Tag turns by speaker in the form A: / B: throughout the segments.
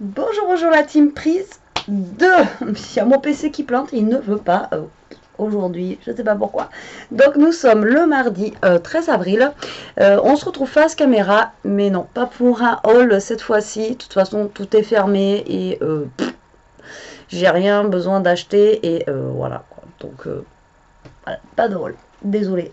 A: Bonjour, bonjour la team prise 2. Il y a mon PC qui plante, il ne veut pas aujourd'hui, je ne sais pas pourquoi. Donc nous sommes le mardi 13 avril. On se retrouve face caméra, mais non, pas pour un haul cette fois-ci. De toute façon, tout est fermé et j'ai rien besoin d'acheter et voilà. Quoi. Donc voilà, pas de haul. Désolée.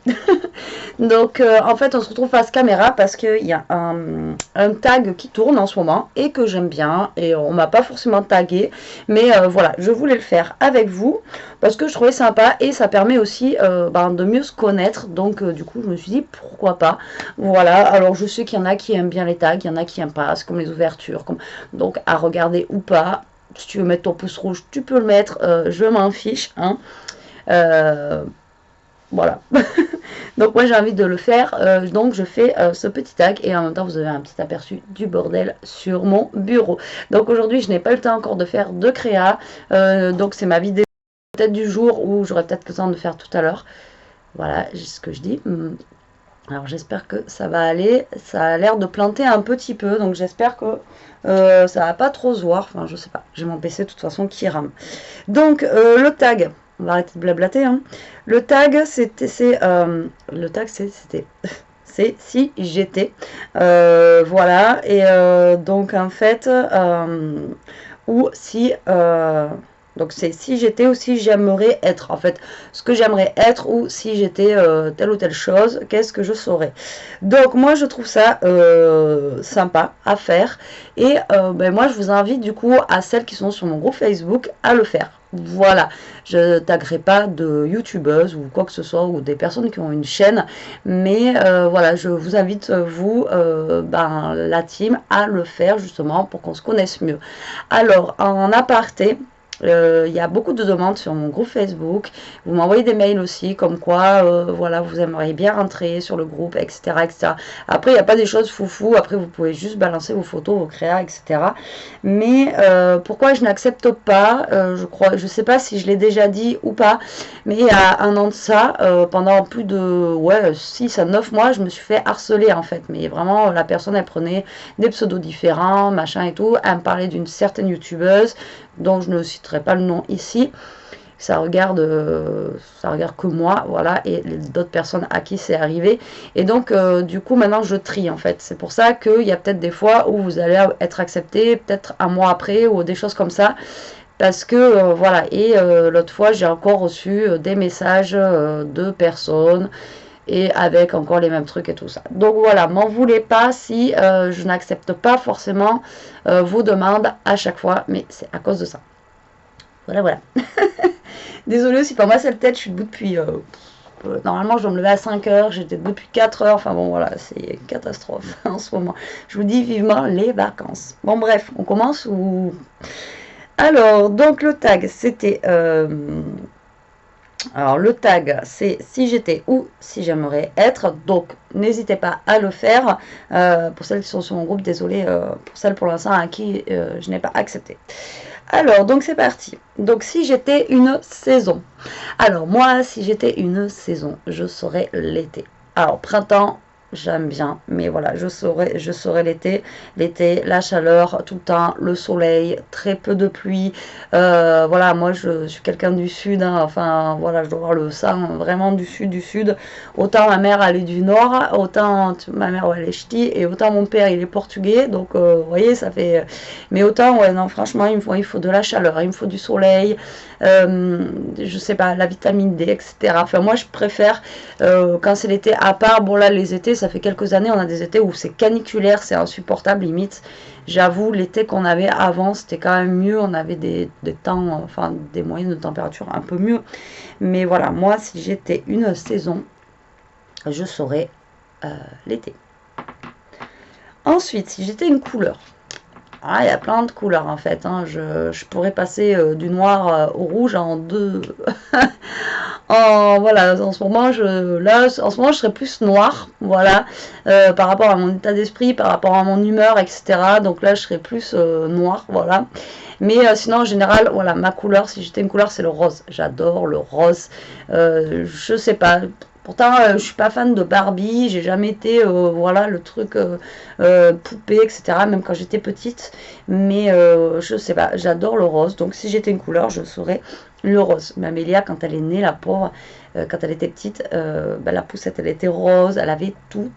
A: Donc en fait on se retrouve face caméra parce qu'il y a un tag qui tourne en ce moment et que j'aime bien et on m'a pas forcément tagué mais voilà, je voulais le faire avec vous parce que je trouvais sympa et ça permet aussi de mieux se connaître. Donc du coup je me suis dit pourquoi pas. Voilà, alors je sais qu'il y en a qui aiment bien les tags, il y en a qui aiment pas, c'est comme les ouvertures, donc à regarder ou pas. Si tu veux mettre ton pouce rouge tu peux le mettre, je m'en fiche hein. Voilà. Donc moi j'ai envie de le faire, donc je fais ce petit tag et en même temps vous avez un petit aperçu du bordel sur mon bureau. Donc aujourd'hui je n'ai pas le temps encore de faire de créa, donc c'est ma vidéo peut-être du jour où j'aurai peut-être le temps de faire tout à l'heure. Voilà ce que je dis. Alors j'espère que ça va aller, ça a l'air de planter un petit peu, donc j'espère que ça va pas trop se voir, enfin je sais pas, j'ai mon PC de toute façon qui rame. Donc le tag, on va arrêter de blablater, hein. Le tag c'était c'est si j'étais, voilà, et donc en fait ou si donc c'est si j'étais ou si j'aimerais être, en fait, ce que j'aimerais être ou si j'étais telle ou telle chose, qu'est-ce que je saurais. Donc moi je trouve ça sympa à faire et moi je vous invite du coup à celles qui sont sur mon groupe Facebook à le faire. Voilà, je taguerai pas de youtubeuses ou quoi que ce soit ou des personnes qui ont une chaîne, mais voilà, je vous invite vous, la team, à le faire justement pour qu'on se connaisse mieux. Alors en aparté, il y a beaucoup de demandes sur mon groupe Facebook. Vous m'envoyez des mails aussi, comme quoi, voilà, vous aimeriez bien rentrer sur le groupe, etc., etc. Après, il n'y a pas des choses foufou. Après, vous pouvez juste balancer vos photos, vos créas, etc. Mais pourquoi je n'accepte pas, je sais pas si je l'ai déjà dit ou pas, mais il y a un an de ça, pendant plus de 6 à 9 mois, je me suis fait harceler en fait. Mais vraiment, la personne, elle prenait des pseudos différents, machin et tout. Elle me parlait d'une certaine youtubeuse dont je ne citerai pas le nom ici. Ça regarde que moi, voilà, et d'autres personnes à qui c'est arrivé. Et donc, du coup, maintenant, je trie, en fait. C'est pour ça qu'il y a peut-être des fois où vous allez être accepté, peut-être un mois après, ou des choses comme ça. Parce que, voilà, et l'autre fois, j'ai encore reçu des messages de personnes et avec encore les mêmes trucs et tout ça. Donc voilà, m'en voulez pas si je n'accepte pas forcément vos demandes à chaque fois, mais c'est à cause de ça. Voilà, voilà. Désolée si pour moi c'est le tête, je suis debout depuis... normalement je dois me lever à 5 heures, j'étais debout depuis 4 heures, enfin bon voilà, c'est une catastrophe en ce moment. Je vous dis vivement les vacances. Bon bref, on commence ou... Alors, donc le tag, c'était... alors le tag c'est si j'étais ou si j'aimerais être, donc n'hésitez pas à le faire. Pour celles qui sont sur mon groupe, désolé pour celles pour l'instant à qui je n'ai pas accepté. Alors donc c'est parti. Donc si j'étais une saison, alors moi si j'étais une saison, je serais l'été. Alors printemps, j'aime bien, mais voilà, je serai l'été. L'été, la chaleur, tout le temps, le soleil, très peu de pluie. Voilà, moi je suis quelqu'un du sud, hein, enfin voilà, je dois avoir le sang vraiment du sud. Autant ma mère elle est du nord, autant ma mère elle est ch'ti, et autant mon père il est portugais, donc vous voyez, ça fait. Mais autant, ouais, non, franchement, il faut de la chaleur, il me faut du soleil, je sais pas, la vitamine D, etc. Enfin, moi je préfère quand c'est l'été, à part, bon là les étés, ça fait quelques années, on a des étés où c'est caniculaire, c'est insupportable limite. J'avoue, l'été qu'on avait avant, c'était quand même mieux, on avait des temps, enfin des moyennes de température un peu mieux. Mais voilà, moi si j'étais une saison, je serais l'été. Ensuite, si j'étais une couleur, il y a plein de couleurs en fait, hein. Je pourrais passer du noir au rouge en deux. Voilà, en ce moment, je serais plus noire, voilà, par rapport à mon état d'esprit, par rapport à mon humeur, etc. Donc là, je serais plus noire, voilà. Mais sinon, en général, voilà, ma couleur, si j'étais une couleur, c'est le rose. J'adore le rose. Je sais pas. Pourtant, je suis pas fan de Barbie, j'ai jamais été, voilà, le truc poupée, etc., même quand j'étais petite. Mais je sais pas, j'adore le rose. Donc si j'étais une couleur, je serais le rose. Mais Amélia, quand elle est née, la pauvre, quand elle était petite, bah, la poussette, elle était rose, elle avait tout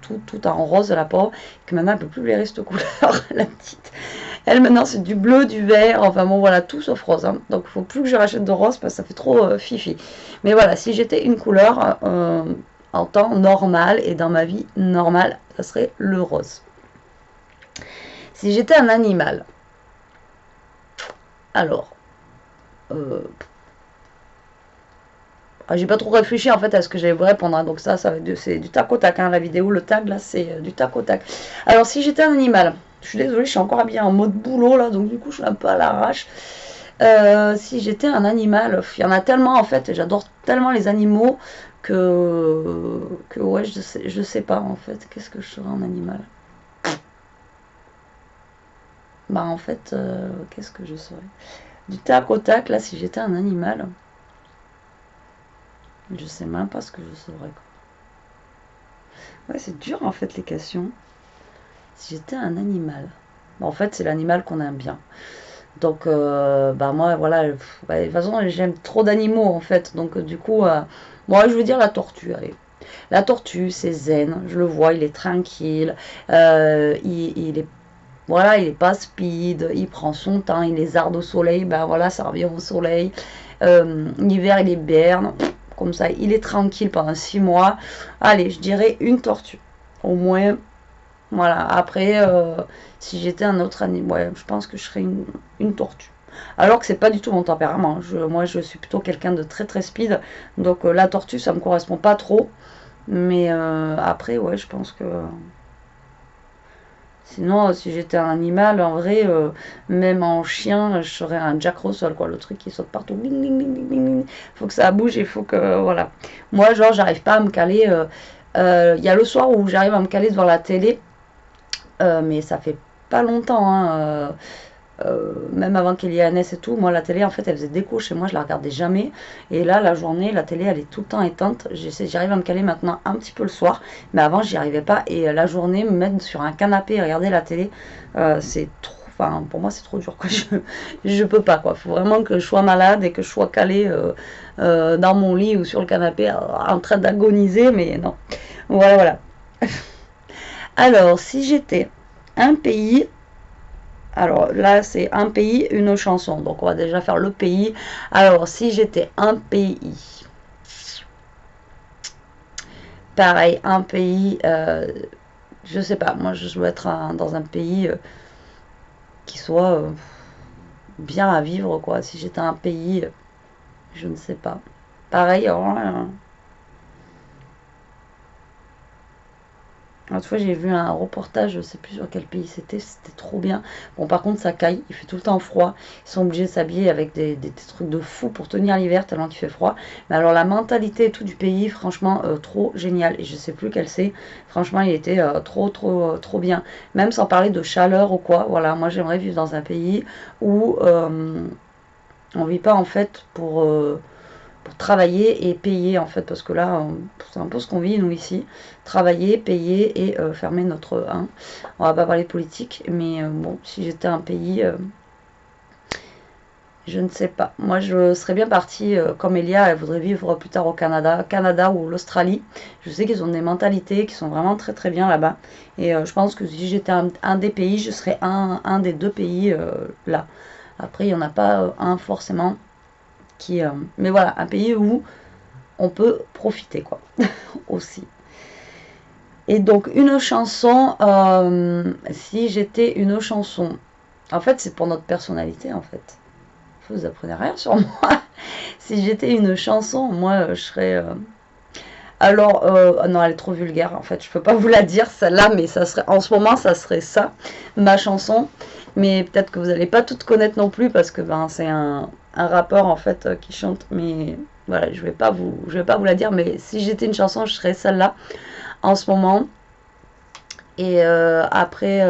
A: en rose, la pauvre, que maintenant, elle peut plus blairer cette couleur, la petite. Elle, maintenant, c'est du bleu, du vert, enfin bon, voilà, tout sauf rose. Hein. Donc, il faut plus que je rachète de rose parce que ça fait trop fifi. Mais voilà, si j'étais une couleur en temps normal et dans ma vie normale, ça serait le rose. Si j'étais un animal, alors, j'ai pas trop réfléchi en fait à ce que j'allais vous répondre. Hein. Donc ça va être c'est du tac au tac. Hein. La vidéo, le tag là, c'est du tac au tac. Alors, si j'étais un animal, je suis désolée, je suis encore habillée en mode boulot là, donc du coup, je suis un peu à l'arrache. Si j'étais un animal, il y en a tellement en fait, j'adore tellement les animaux que ouais, je sais pas en fait, qu'est-ce que je serais en animal? Bah en fait, qu'est-ce que je serais? Du tac au tac, là, si j'étais un animal, je sais même pas ce que je serais. Quoi. Ouais, c'est dur en fait les questions. Si j'étais un animal, bah, en fait, c'est l'animal qu'on aime bien. Donc, bah moi, voilà, bah, de toute façon, j'aime trop d'animaux en fait. Donc, du coup, moi, je veux dire la tortue, allez. La tortue, c'est zen, je le vois, il est tranquille, il est, voilà, il est pas speed, il prend son temps, il les arde au soleil, ben voilà, ça revient au soleil. L'hiver, il est berne, comme ça, il est tranquille pendant 6 mois. Allez, je dirais une tortue, au moins. Voilà, après, si j'étais un autre animal, ouais, je pense que je serais une tortue. Alors que c'est pas du tout mon tempérament. Moi, je suis plutôt quelqu'un de très très speed. Donc la tortue, ça me correspond pas trop. Mais après, ouais, je pense que... Sinon, si j'étais un animal, en vrai, même en chien, je serais un Jack Russell, quoi. Le truc qui saute partout. Bing, bing, bing, bing, bing. Faut que ça bouge, il faut que... Voilà. Moi, genre, j'arrive pas à me caler... Il y a le soir où j'arrive à me caler devant la télé. Mais ça fait pas longtemps, hein, même avant qu'il y ait Annès et tout, moi la télé en fait elle faisait déco chez moi, je la regardais jamais. Et là la journée, la télé elle est tout le temps éteinte. J'arrive à me caler maintenant un petit peu le soir, mais avant j'y arrivais pas. Et la journée, me mettre sur un canapé et regarder la télé, c'est trop. Enfin, pour moi c'est trop dur quoi. Je peux pas quoi. Faut vraiment que je sois malade et que je sois calée dans mon lit ou sur le canapé en train d'agoniser, mais non. Voilà, voilà. Alors, si j'étais un pays, alors là c'est un pays, une chanson, donc on va déjà faire le pays. Alors, si j'étais un pays, pareil, un pays, je sais pas, moi je veux être dans un pays qui soit bien à vivre, quoi. Si j'étais un pays, je ne sais pas. Pareil, L'autre fois, j'ai vu un reportage, je sais plus sur quel pays c'était trop bien. Bon, par contre, ça caille, il fait tout le temps froid. Ils sont obligés de s'habiller avec des trucs de fou pour tenir l'hiver tellement qu'il fait froid. Mais alors, la mentalité et tout du pays, franchement, trop génial. Et je sais plus quel c'est. Franchement, il était trop bien. Même sans parler de chaleur ou quoi. Voilà, moi, j'aimerais vivre dans un pays où on vit pas en fait pour travailler et payer en fait, parce que là c'est un peu ce qu'on vit nous ici, travailler, payer et fermer notre on va pas parler politique, mais bon, si j'étais un pays, je ne sais pas, moi je serais bien partie comme Elia, elle voudrait vivre plus tard au Canada ou l'Australie. Je sais qu'ils ont des mentalités qui sont vraiment très très bien là-bas, et je pense que si j'étais un des pays, je serais un des deux pays là. Après il n'y en a pas un forcément mais voilà, un pays où on peut profiter, quoi, aussi. Et donc, une chanson, si j'étais une chanson, en fait, c'est pour notre personnalité, en fait. Vous apprenez rien sur moi. Si j'étais une chanson, moi, je serais... Alors, non, elle est trop vulgaire, en fait, je peux pas vous la dire, celle-là, mais ça serait, en ce moment, ça serait ça, ma chanson. Mais peut-être que vous n'allez pas toutes connaître non plus, parce que ben, c'est un rappeur, en fait, qui chante, mais voilà, je vais pas vous la dire, mais si j'étais une chanson, je serais celle-là, en ce moment. Et après,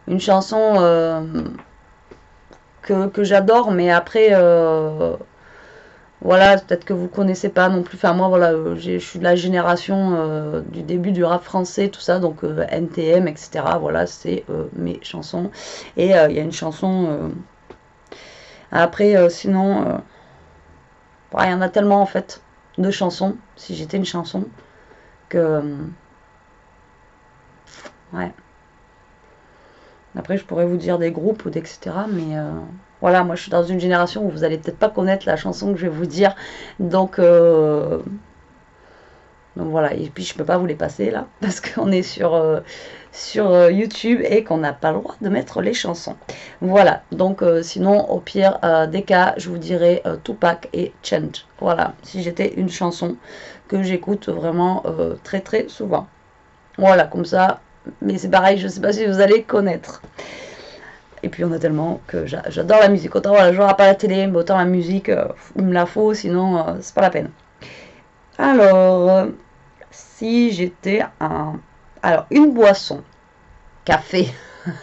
A: une chanson que j'adore, mais après... Voilà, peut-être que vous connaissez pas non plus. Enfin, moi, voilà, je suis de la génération du début du rap français, tout ça, donc NTM, etc. Voilà, c'est mes chansons. Et il y a une chanson. Après, sinon, il y en a tellement en fait de chansons. Si j'étais une chanson, que ouais. Après, je pourrais vous dire des groupes ou d'etc. Mais voilà, moi, je suis dans une génération où vous allez peut-être pas connaître la chanson que je vais vous dire, donc. Donc voilà, et puis je peux pas vous les passer là, parce qu'on est sur YouTube et qu'on n'a pas le droit de mettre les chansons. Voilà, donc sinon au pire des cas, je vous dirais Tupac et Change. Voilà, si j'étais une chanson que j'écoute vraiment très très souvent. Voilà, comme ça, mais c'est pareil, je sais pas si vous allez connaître. Et puis on a tellement que j'adore la musique. Autant voilà, je n'aurai pas la télé, mais autant la musique, il me la faut, sinon c'est pas la peine. Alors, si j'étais un... Alors, une boisson. Café.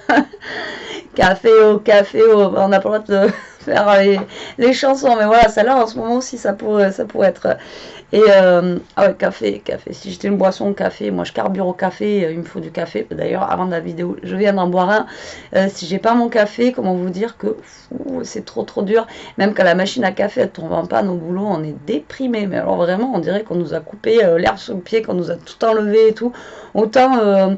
A: On n'a pas le droit de faire les chansons. Mais voilà, celle-là, en ce moment aussi, ça pourrait être... Et ah ouais, café. Si j'étais une boisson, café. Moi, je carbure au café. Il me faut du café. D'ailleurs, avant la vidéo, je viens d'en boire un. Si j'ai pas mon café, comment vous dire que c'est trop trop dur. Même quand la machine à café elle tombe en panne au boulot, on est déprimé. Mais alors vraiment, on dirait qu'on nous a coupé l'herbe sous le pied, qu'on nous a tout enlevé et tout. Autant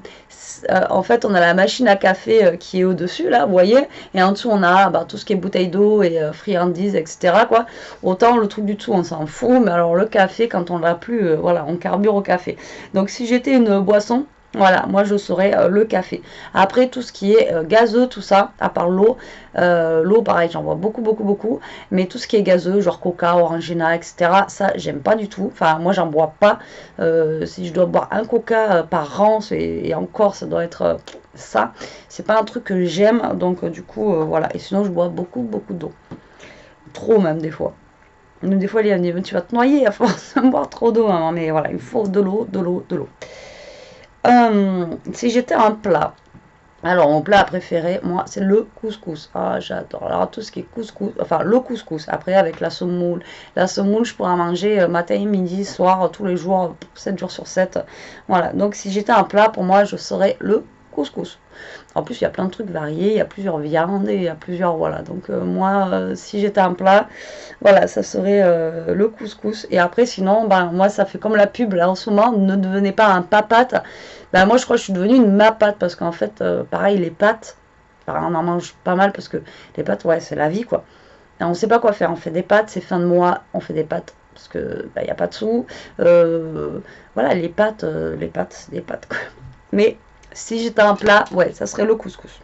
A: en fait, on a la machine à café qui est au-dessus, là, vous voyez, et en dessous, on a tout ce qui est bouteille d'eau et friandises, etc., quoi. Autant le truc du dessous, on s'en fout, mais alors le café, quand on l'a plus, voilà, on carbure au café. Donc, si j'étais une boisson, voilà, moi je serais le café. Après, tout ce qui est gazeux, tout ça, à part l'eau, pareil, j'en bois beaucoup, beaucoup, beaucoup. Mais tout ce qui est gazeux, genre Coca, Orangina, etc., ça, j'aime pas du tout. Enfin, moi, j'en bois pas. Si je dois boire un Coca par an, et encore, ça doit être ça. C'est pas un truc que j'aime, donc du coup, voilà. Et sinon, je bois beaucoup, beaucoup d'eau. Trop même, des fois. Même des fois, tu vas te noyer à force de boire trop d'eau, hein, mais voilà, il faut de l'eau, de l'eau, de l'eau. Si j'étais un plat, alors mon plat préféré, moi, c'est le couscous. Ah, j'adore. Alors tout ce qui est couscous, enfin le couscous. Après avec la semoule. La semoule, je pourrais en manger matin, midi, soir, tous les jours, 7 jours sur 7. Voilà. Donc si j'étais un plat, pour moi, je serais le couscous. En plus, il y a plein de trucs variés, il y a plusieurs viandes et il y a plusieurs, voilà. Donc moi, si j'étais un plat, voilà, ça serait le couscous. Et après, sinon, ben moi, ça fait comme la pub là en ce moment, ne devenez pas un papate. Ben moi, je crois que je suis devenue une mapate parce qu'en fait, pareil, les pâtes, on en mange pas mal parce que les pâtes, ouais, c'est la vie quoi. Et on sait pas quoi faire. On fait des pâtes, c'est fin de mois, on fait des pâtes parce que il n'y a pas de sous. Voilà, les pâtes, c'est des pâtes quoi. Mais si j'étais un plat, ouais, ça serait le couscous.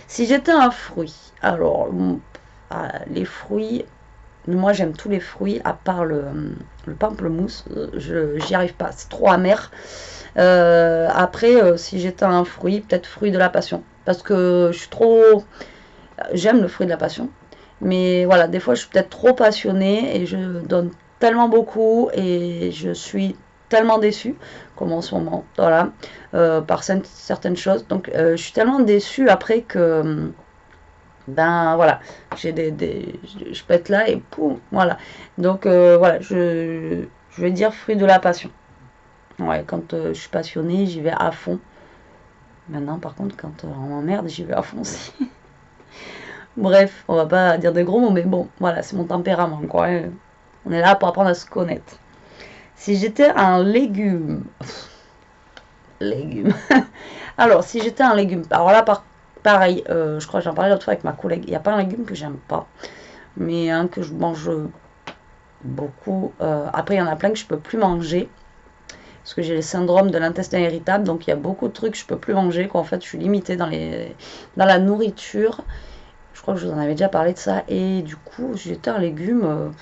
A: Si j'étais un fruit, alors les fruits, moi j'aime tous les fruits à part le pamplemousse, j'y arrive pas, c'est trop amer. Après, si j'étais un fruit, peut-être fruit de la passion, parce que je suis trop, j'aime le fruit de la passion, mais voilà, des fois je suis peut-être trop passionnée et je donne tellement beaucoup et je suis tellement déçue, comme en ce moment, voilà, par certaines choses. Donc je suis tellement déçue après que, ben voilà, je peux être là et poum, voilà. Donc voilà, je vais dire fruit de la passion. Ouais, quand je suis passionnée, j'y vais à fond. Maintenant, par contre, quand on m'emmerde, j'y vais à fond aussi. Bref, on va pas dire de gros mots, mais bon, voilà, c'est mon tempérament, quoi. On est là pour apprendre à se connaître. Si j'étais un légume... Légume. Alors, si j'étais un légume... Alors là, pareil, je crois que j'en parlais l'autre fois avec ma collègue. Il n'y a pas un légume que j'aime pas, mais un que je mange beaucoup. Après, il y en a plein que je peux plus manger. Parce que j'ai le syndrome de l'intestin irritable, donc il y a beaucoup de trucs que je peux plus manger, qu'en fait je suis limitée dans la nourriture. Je crois que je vous en avais déjà parlé de ça. Et du coup, si j'étais un légume,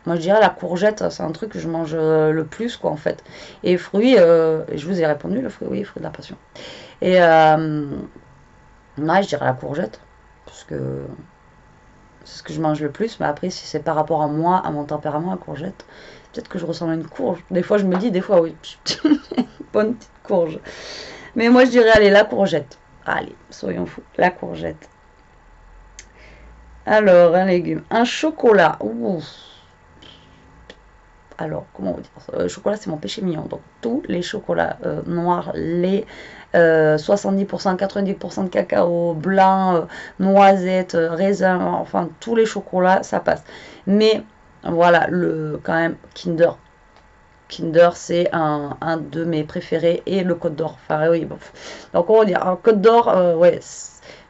A: moi je dirais la courgette, c'est un truc que je mange le plus, quoi, en fait. Et fruits, je vous ai répondu, le fruit, oui, fruit de la passion. Et moi je dirais la courgette, parce que c'est ce que je mange le plus, mais après, si c'est par rapport à moi, à mon tempérament, la courgette, peut-être que je ressemble à une courge. Des fois, je me dis, des fois, oui, bonne petite courge. Mais moi, je dirais, allez, la courgette. Allez, soyons fous, la courgette. Alors, un légume. Un chocolat. Ouh. Alors, comment vous dire ça? Le chocolat, c'est mon péché mignon. Donc, tous les chocolats noirs, lait, 70%, 90% de cacao, blanc, noisette, raisin, enfin, tous les chocolats, ça passe. Mais, voilà, quand même, Kinder. Kinder, c'est un de mes préférés. Et le Côte d'Or. Enfin, oui, bon. Donc, on va dire, un Côte d'Or, ouais.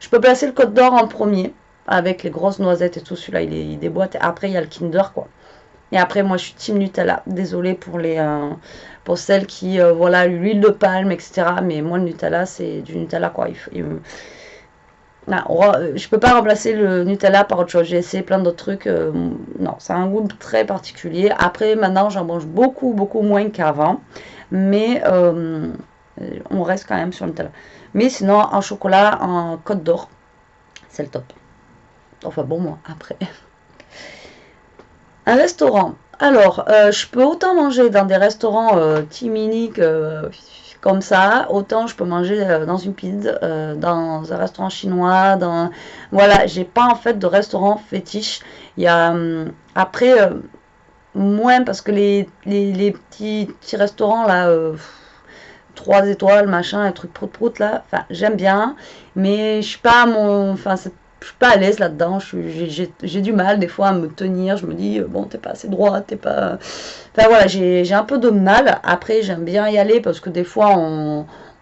A: Je peux placer le Côte d'Or en premier, avec les grosses noisettes et tout. Celui-là, il déboîte. Après, il y a le Kinder, quoi. Et après, moi, je suis team Nutella. Désolée pour celles qui, voilà, l'huile de palme, etc. Mais moi, le Nutella, c'est du Nutella, quoi. Non, je peux pas remplacer le Nutella par autre chose. J'ai essayé plein d'autres trucs. Non, ça a un goût très particulier. Après, maintenant, j'en mange beaucoup, beaucoup moins qu'avant. Mais on reste quand même sur le Nutella. Mais sinon, en chocolat, en Côte d'Or, c'est le top. Enfin, bon, moi, après. Un restaurant. Alors, je peux autant manger dans des restaurants timiniques comme ça, autant je peux manger dans une pizza, dans un restaurant chinois, Voilà, j'ai pas en fait de restaurant fétiche. Il y a... après, moins parce que les petits restaurants là... 3 étoiles, machin, un truc prout-prout là, enfin j'aime bien, mais je suis pas enfin je suis pas à l'aise là-dedans, j'ai du mal des fois à me tenir, je me dis bon t'es pas assez droite, t'es pas... Enfin voilà, j'ai un peu de mal, après j'aime bien y aller parce que des fois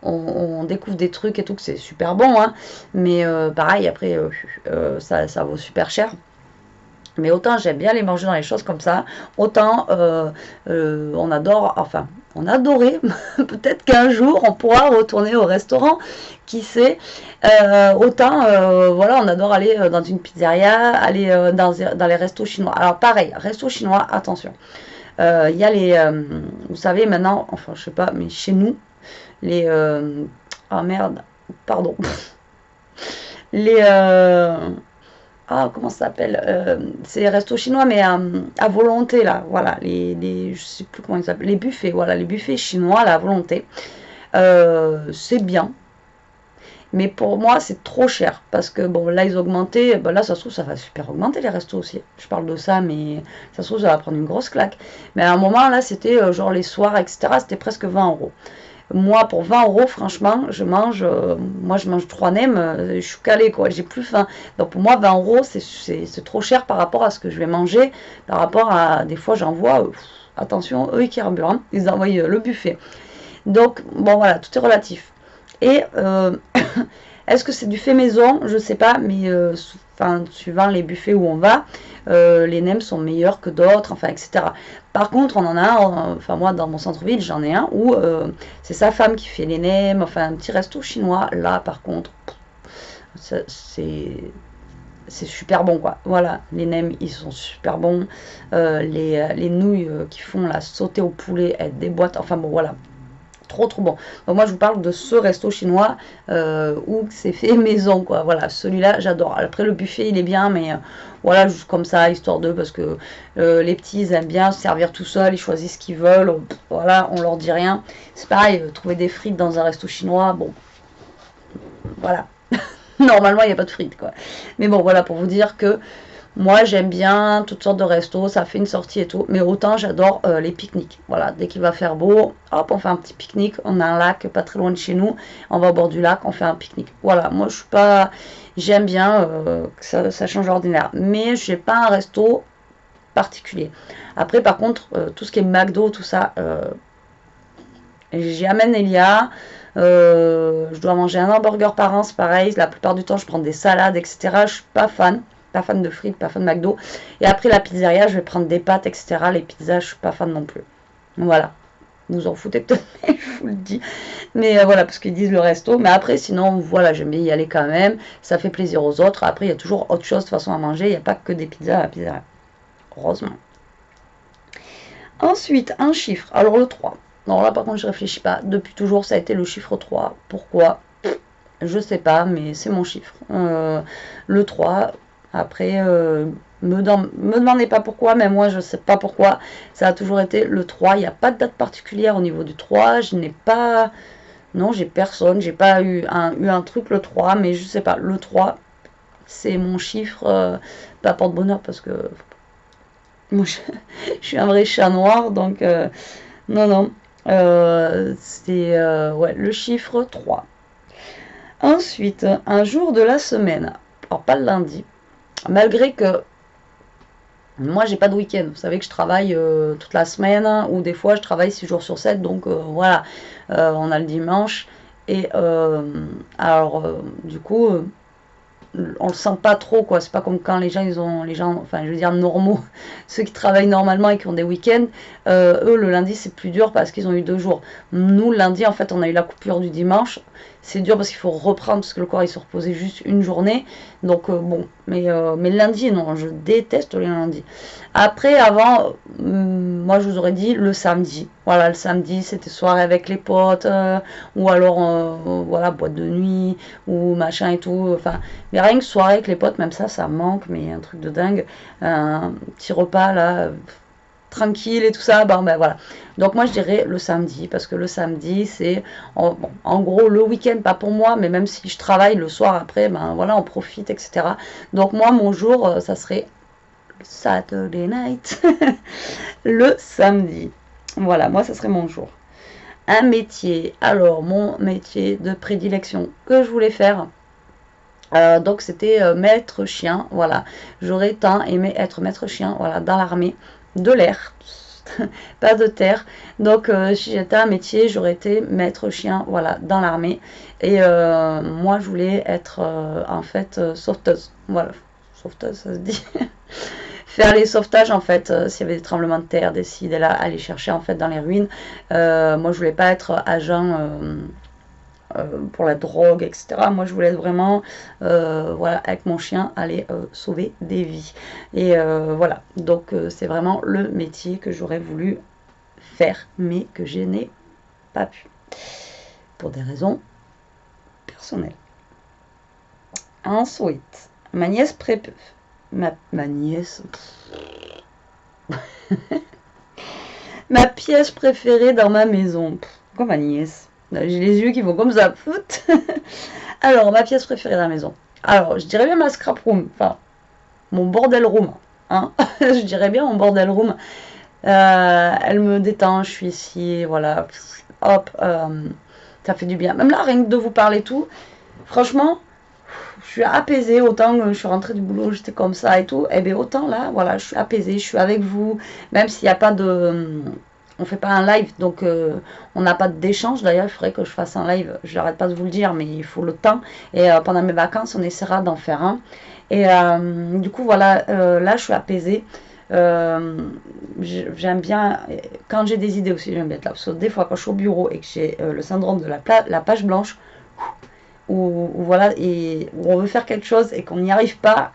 A: on découvre des trucs et tout, que c'est super bon, hein, mais pareil après ça vaut super cher. Mais autant j'aime bien les manger dans les choses comme ça, autant on adore, enfin, on adorait, peut-être qu'un jour on pourra retourner au restaurant, qui sait, autant, voilà, on adore aller dans une pizzeria, aller dans les restos chinois. Alors pareil, resto chinois, attention, il y a vous savez maintenant, enfin je sais pas, mais chez nous, les, ah merde, pardon, les... comment ça s'appelle c'est les restos chinois, mais à volonté, là. Voilà, je sais plus comment ils s'appellent. Les buffets, voilà, les buffets chinois, là, à volonté. C'est bien. Mais pour moi, c'est trop cher. Parce que, bon, là, ils ont augmenté. Ben là, ça se trouve, ça va super augmenter les restos aussi. Je parle de ça, mais ça se trouve, ça va prendre une grosse claque. Mais à un moment, là, c'était genre les soirs, etc. C'était presque 20 €. Moi, pour 20 €, franchement, moi je mange 3 nems, je suis calée, quoi, j'ai plus faim. Donc pour moi, 20 €, c'est trop cher par rapport à ce que je vais manger, par rapport à, des fois j'en vois, attention, eux qui carburent, ils envoient le buffet. Donc, bon voilà, tout est relatif. Et est-ce que c'est du fait maison? Je sais pas, mais enfin, suivant les buffets où on va, les nems sont meilleurs que d'autres, enfin, etc. Par contre, on en a un, enfin moi dans mon centre-ville, j'en ai un où c'est sa femme qui fait les nems, enfin un petit resto chinois. Là, par contre, c'est super bon, quoi. Voilà, les nems, ils sont super bons. Les nouilles qui font la sautée au poulet, elles déboîtent. Enfin bon, voilà, trop trop bon. Donc moi je vous parle de ce resto chinois où c'est fait maison, quoi. Voilà, celui-là j'adore. Après le buffet il est bien, mais voilà, juste comme ça, histoire d'eux, parce que les petits ils aiment bien se servir tout seuls, ils choisissent ce qu'ils veulent. Voilà, on leur dit rien. C'est pareil, trouver des frites dans un resto chinois, bon, voilà. Normalement il n'y a pas de frites, quoi. Mais bon, voilà, pour vous dire que moi, j'aime bien toutes sortes de restos, ça fait une sortie et tout. Mais autant, j'adore les pique-niques. Voilà, dès qu'il va faire beau, hop, on fait un petit pique-nique. On a un lac pas très loin de chez nous. On va au bord du lac, on fait un pique-nique. Voilà, moi, je suis pas... J'aime bien que ça change l'ordinaire. Mais je n'ai pas un resto particulier. Après, par contre, tout ce qui est McDo, tout ça, j'y amène Elia. Je dois manger un hamburger par an, c'est pareil. La plupart du temps, je prends des salades, etc. Je suis pas fan. Pas fan de frites, pas fan de McDo. Et après la pizzeria, je vais prendre des pâtes, etc. Les pizzas, je suis pas fan non plus. Voilà. Vous en foutez peut-être, mais je vous le dis. Mais voilà, parce qu'ils disent le resto. Mais après, sinon, voilà, j'aime bien y aller quand même. Ça fait plaisir aux autres. Après, il y a toujours autre chose de façon à manger. Il n'y a pas que des pizzas à la pizzeria. Heureusement. Ensuite, un chiffre. Alors, le 3. Non, là, par contre, je réfléchis pas. Depuis toujours, ça a été le chiffre 3. Pourquoi? Je sais pas, mais c'est mon chiffre. Le 3. Après, me demandez pas pourquoi, mais moi je sais pas pourquoi. Ça a toujours été le 3. Il n'y a pas de date particulière au niveau du 3. Je n'ai pas... Non, j'ai personne. J'ai pas eu un truc le 3, mais je sais pas. Le 3, c'est mon chiffre, pas porte-bonheur parce que moi je suis un vrai chat noir, donc non, non. C'est ouais, le chiffre 3. Ensuite, un jour de la semaine. Alors pas le lundi. Malgré que moi j'ai pas de week-end. Vous savez que je travaille toute la semaine, ou des fois je travaille 6 jours sur 7. Donc voilà, on a le dimanche. Et alors du coup, on le sent pas trop, quoi. C'est pas comme quand les gens, enfin je veux dire normaux, ceux qui travaillent normalement et qui ont des week-ends, eux le lundi c'est plus dur parce qu'ils ont eu 2 jours. Nous le lundi en fait on a eu la coupure du dimanche. C'est dur parce qu'il faut reprendre parce que le corps il se reposait juste une journée. Donc bon, mais lundi non, je déteste les lundis. Après avant, moi je vous aurais dit le samedi. Voilà, le samedi c'était soirée avec les potes, ou alors voilà, boîte de nuit ou machin et tout. Enfin, mais rien que soirée avec les potes, même ça manque, mais un truc de dingue. Un petit repas là, tranquille et tout ça, ben voilà. Donc moi je dirais le samedi, parce que le samedi c'est en gros le week-end, pas pour moi, mais même si je travaille le soir après, ben voilà, on profite, etc. Donc moi mon jour, ça serait Saturday night, le samedi. Voilà, moi ça serait mon jour. Un métier, alors mon métier de prédilection que je voulais faire, donc c'était maître chien, voilà. J'aurais tant aimé être maître chien, voilà, dans l'armée de l'air, pas de terre. Donc si j'étais un métier, j'aurais été maître chien, voilà, dans l'armée. Et moi je voulais être en fait sauveteuse, voilà, sauveteuse ça se dit. Faire les sauvetages en fait, s'il y avait des tremblements de terre, des ci, des là, aller chercher en fait dans les ruines. Moi je voulais pas être agent pour la drogue, etc. Moi, je voulais être vraiment, voilà, avec mon chien, aller sauver des vies. Et voilà, donc c'est vraiment le métier que j'aurais voulu faire, mais que je n'ai pas pu, pour des raisons personnelles. Ensuite, ma nièce ma nièce... ma pièce préférée dans ma maison. Pourquoi ma nièce? J'ai les yeux qui vont comme ça. Alors, ma pièce préférée dans la maison. Alors, je dirais bien ma scrap room. Enfin, mon bordel room. Hein. Je dirais bien mon bordel room. Elle me détend, je suis ici. Voilà. Hop. Ça fait du bien. Même là, rien que de vous parler tout. Franchement, je suis apaisée. Autant que je suis rentrée du boulot, j'étais comme ça et tout. Et bien, autant là, voilà, je suis apaisée. Je suis avec vous. Même s'il n'y a pas de... On fait pas un live, donc on n'a pas d'échange. D'ailleurs, il faudrait que je fasse un live. Je n'arrête pas de vous le dire, mais il faut le temps. Et pendant mes vacances, on essaiera d'en faire un. Et du coup, voilà, là, je suis apaisée. J'aime bien, quand j'ai des idées aussi, j'aime bien être là. Parce que des fois, quand je suis au bureau et que j'ai le syndrome de la page blanche, où voilà, et où on veut faire quelque chose et qu'on n'y arrive pas.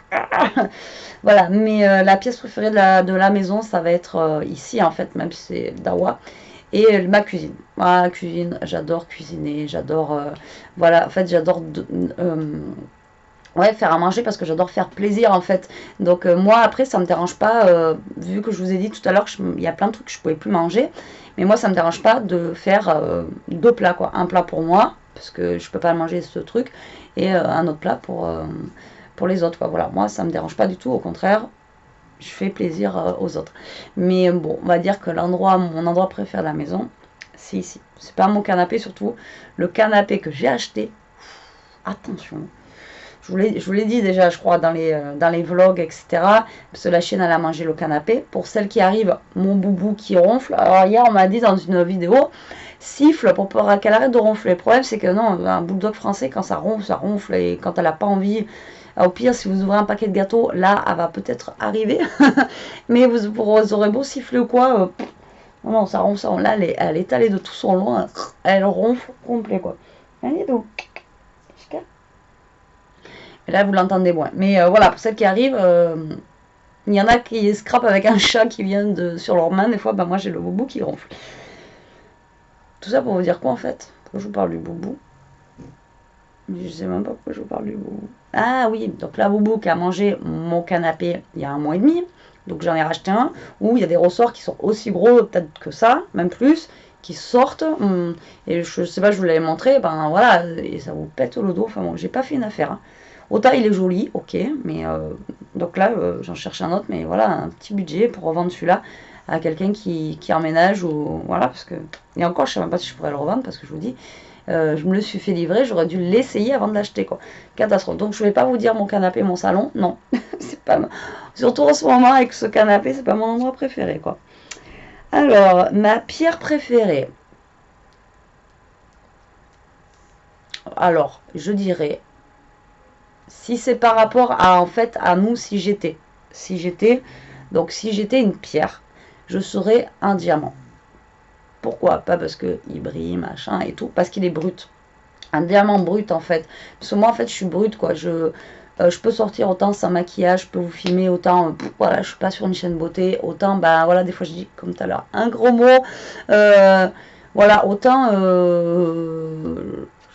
A: Voilà, mais la pièce préférée de la maison, ça va être ici en fait, même si c'est Dawa, et ma cuisine. Ma cuisine, j'adore cuisiner, j'adore, voilà, en fait, j'adore ouais, faire à manger parce que j'adore faire plaisir en fait. Donc moi après ça me dérange pas, vu que je vous ai dit tout à l'heure qu'il y a plein de trucs que je pouvais plus manger, mais moi ça me dérange pas de faire 2 plats, quoi. Un plat pour moi parce que je peux pas manger ce truc, et un autre plat pour les autres, quoi. Voilà, moi ça me dérange pas du tout, au contraire, je fais plaisir aux autres. Mais bon, on va dire que mon endroit préféré de la maison, c'est ici. C'est pas mon canapé, surtout le canapé que j'ai acheté. Attention, je vous l'ai dit déjà, je crois, dans les vlogs, etc. Parce que la chienne, elle a mangé le canapé. Pour celles qui arrivent, mon boubou qui ronfle. Alors hier, on m'a dit dans une vidéo, siffle pour qu'elle arrête de ronfler. Le problème, c'est que non, un bulldog français, quand ça ronfle. Et quand elle n'a pas envie, au pire, si vous ouvrez un paquet de gâteaux, là, elle va peut-être arriver. Mais vous aurez beau siffler ou quoi, non, ça ronfle. Là, elle est allée de tout son long. Elle ronfle complet, quoi. Allez, donc. Et là, vous l'entendez moins. Mais voilà, pour celles qui arrivent, il y en a qui scrapent avec un chat qui vient sur leurs mains. Des fois, moi, j'ai le boubou qui ronfle. Tout ça pour vous dire quoi, en fait? Pourquoi je vous parle du boubou? Je sais même pas pourquoi je vous parle du boubou. Ah oui, donc la boubou qui a mangé mon canapé il y a 1 mois et demi. Donc j'en ai racheté un où il y a des ressorts qui sont aussi gros, peut-être que ça, même plus, qui sortent. Et je sais pas, je vous l'avais montré, ben voilà, et ça vous pète le dos. Enfin bon, j'ai pas fait une affaire. Hein. Autant il est joli, ok, mais donc là, j'en cherche un autre, mais voilà, un petit budget pour revendre celui-là à quelqu'un qui emménage, ou voilà, parce que, et encore, je sais même pas si je pourrais le revendre, parce que je vous dis, je me le suis fait livrer, j'aurais dû l'essayer avant de l'acheter, quoi. Catastrophe. Donc je vais pas vous dire mon canapé, mon salon, non, c'est pas, surtout en ce moment avec ce canapé, c'est pas mon endroit préféré, quoi. Alors, ma pierre préférée. Alors, je dirais, si c'est par rapport à, en fait, à nous, si j'étais, donc si j'étais une pierre, je serais un diamant. Pourquoi? Pas parce qu'il brille, machin et tout, parce qu'il est brut. Un diamant brut, en fait. Parce que moi, en fait, je suis brute, quoi. Je peux sortir autant sans maquillage, je peux vous filmer autant, voilà, je suis pas sur une chaîne beauté, autant, bah voilà, des fois je dis, comme tout à l'heure, un gros mot, voilà, autant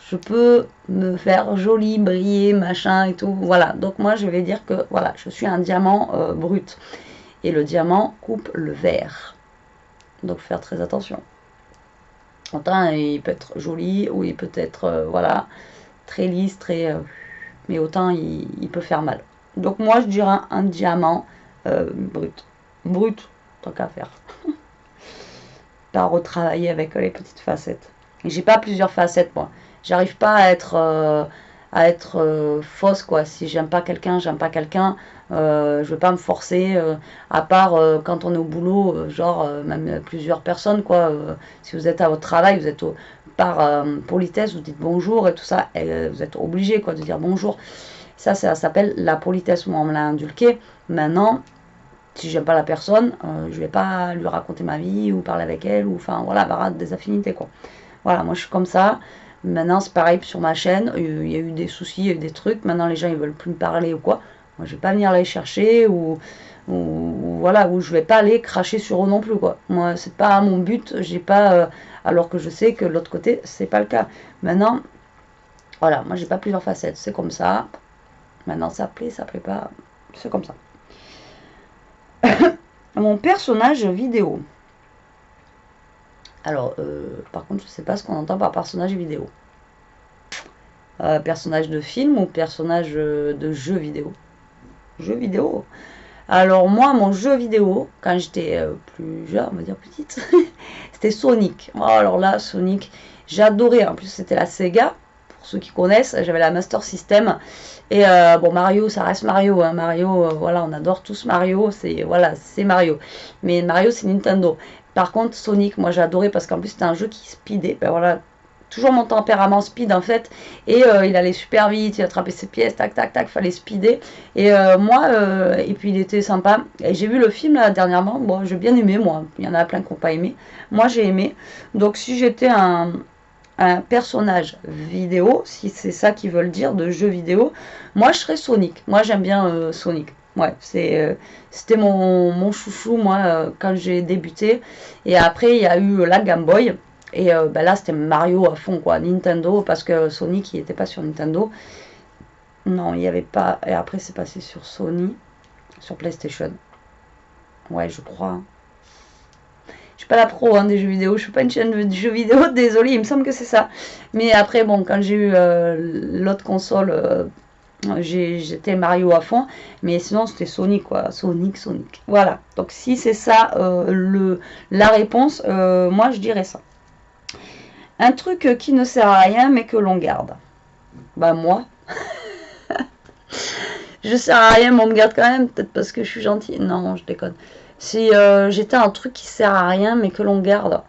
A: je peux me faire jolie, briller, machin et tout, voilà. Donc moi, je vais dire que, voilà, je suis un diamant brut. Et le diamant coupe le verre. Donc, faire très attention. Autant, il peut être joli, ou il peut être, voilà, très lisse, très... mais autant, il peut faire mal. Donc, moi, je dirais un diamant brut. Brut, tant qu'à faire. Pas retravailler avec les petites facettes. Et j'ai pas plusieurs facettes, moi. J'arrive pas à être fausse, quoi. Si j'aime pas quelqu'un, j'aime pas quelqu'un. Je veux pas me forcer, à part quand on est au boulot, genre même plusieurs personnes, quoi. Si vous êtes à votre travail, vous êtes par politesse, vous dites bonjour et tout ça, et vous êtes obligé, quoi, de dire bonjour. Ça s'appelle la politesse. Moi, on me l'a inculqué. Maintenant, si j'aime pas la personne, je vais pas lui raconter ma vie ou parler avec elle, ou enfin voilà, avoir des affinités, quoi. Voilà, moi je suis comme ça. Maintenant c'est pareil sur ma chaîne, il y a eu des soucis, il y a eu des trucs, maintenant les gens ils veulent plus me parler ou quoi. Moi je vais pas venir les chercher, ou voilà, ou je vais pas aller cracher sur eux non plus, quoi. Moi c'est pas mon but, j'ai pas alors que je sais que de l'autre côté c'est pas le cas. Maintenant, voilà, moi j'ai pas plusieurs facettes, c'est comme ça. Maintenant ça plaît pas, c'est comme ça. Mon personnage vidéo. Alors, par contre, je sais pas ce qu'on entend par personnage vidéo. Personnage de film ou personnage de jeu vidéo? Jeu vidéo. Alors moi, mon jeu vidéo, quand j'étais plus jeune, on va dire petite, c'était Sonic. Oh, alors là, Sonic, j'adorais. En plus, c'était la Sega. Pour ceux qui connaissent, j'avais la Master System. Et bon, Mario, ça reste Mario, hein. Mario, voilà, on adore tous Mario. C'est voilà, c'est Mario. Mais Mario, c'est Nintendo. Par contre, Sonic, moi, j'ai adoré parce qu'en plus, c'était un jeu qui speedait. Ben voilà, toujours mon tempérament speed en fait, et il allait super vite, il attrapait ses pièces, tac tac tac, fallait speeder, et moi, et puis il était sympa, et j'ai vu le film là dernièrement, bon j'ai bien aimé, moi, il y en a plein qui n'ont pas aimé, moi j'ai aimé, donc si j'étais un personnage vidéo, si c'est ça qu'ils veulent dire, de jeu vidéo, moi je serais Sonic, moi j'aime bien Sonic. Ouais, c'était mon chouchou, moi, quand j'ai débuté. Et après, il y a eu la Game Boy. Et ben là, c'était Mario à fond, quoi. Nintendo, parce que Sonic, il n'était pas sur Nintendo. Non, il n'y avait pas. Et après, c'est passé sur Sony, sur PlayStation. Ouais, je crois. Je suis pas la pro, hein, des jeux vidéo. Je suis pas une chaîne de jeux vidéo, désolée, il me semble que c'est ça. Mais après, bon, quand j'ai eu l'autre console, j'étais Mario à fond. Mais sinon, c'était Sonic, quoi. Sonic. Voilà. Donc, si c'est ça la réponse, moi, je dirais ça. Un truc qui ne sert à rien mais que l'on garde. Bah moi, je sers à rien mais on me garde quand même, peut-être parce que je suis gentille. Non, je déconne. Si j'étais un truc qui sert à rien mais que l'on garde,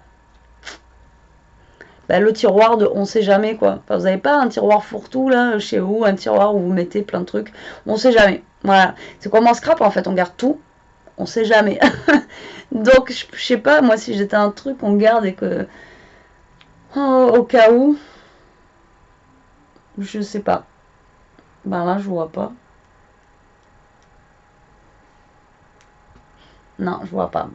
A: bah, le tiroir de on sait jamais, quoi. Enfin, vous n'avez pas un tiroir fourre-tout là chez vous, un tiroir où vous mettez plein de trucs, on sait jamais. Voilà, c'est comme en scrap en fait, on garde tout, on sait jamais. Donc je sais pas, moi si j'étais un truc qu'on garde et que au cas où, je sais pas. Ben là, je vois pas. Non, je vois pas.